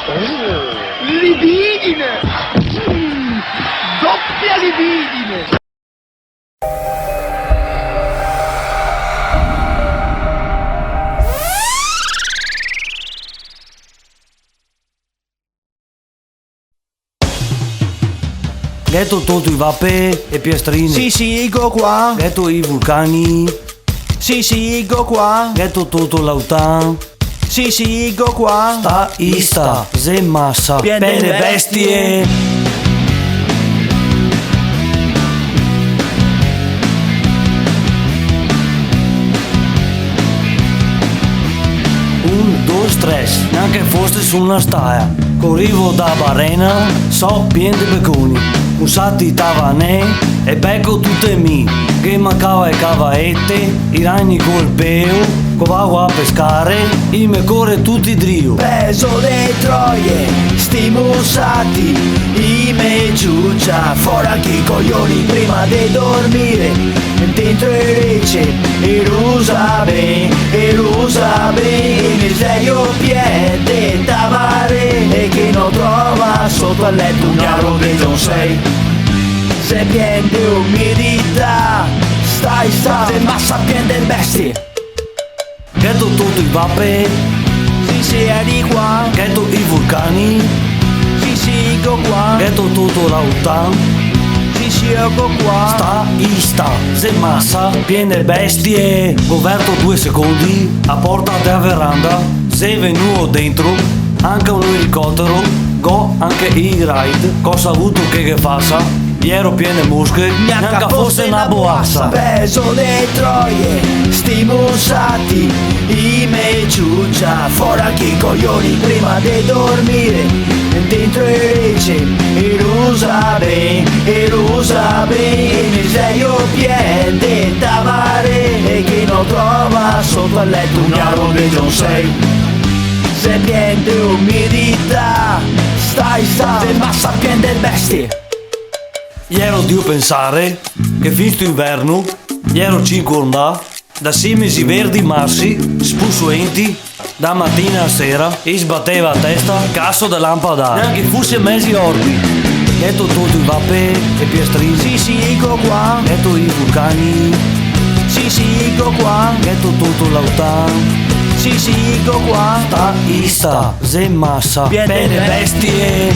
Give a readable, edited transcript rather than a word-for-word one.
Libidine! Doppia libidine! Ghetto tutto i vape e piastrine. Sì, ecco qua. Ghetto i vulcani. Sì, ecco qua. Ghetto tutto l'autan. Sì, ecco qua. Sta ista, ze massa, Piene pene bestie. Un, due, tre, neanche foste su una staia. Corrivo da Barena, so pien di becconi. Usati tavanè e becco tutte mi. Che mancava e cavaette, i ragni col peo, covavo a pescare, i me corre tutti drio. Peso le troie, stimusati, i me giugia, fuori anche i coglioni prima di dormire. Dentro il rece, erusa ben, il serio piede tavare e che non trova sotto al letto un aro di John 6. Se piende umidità, stai se massa piende bestie. Ghetto tutto i vape, Sì, è di qua. ghetto i vulcani, Sì, ecco qua. ghetto tutto l'autan. Sì, ecco qua. Sta ista, se massa, piene bestie. Goverto 2 secondi, a porta della veranda. Se venuto dentro, anche un elicottero, go anche i ride. Cosa avuto che faccia? Iero piene musche, neanche fosse una boassa. Peso le troie, stimusati, i me giugia, fuori anche i coglioni prima di dormire. Dentro il rece, erusa ben, il serio piede tavare e che non trova sotto al letto un aro di John 6. Se piende umidità, stai se massa piende bestie. Iero Dio pensare che fin sto inverno, iero 5 onda, da 6 mesi verdi massi, spussuenti, da mattina a sera, e sbatteva a testa, casso da lampada, neanche fosse mesi orbi. Ghetto tutto i vape e piastrini. Sì, ecco qua. Ghetto i vulcani, Sì, ecco qua. ghetto tutto l'autan. Sì, ecco qua. Sta ista, ze massa, Piene pene bestie.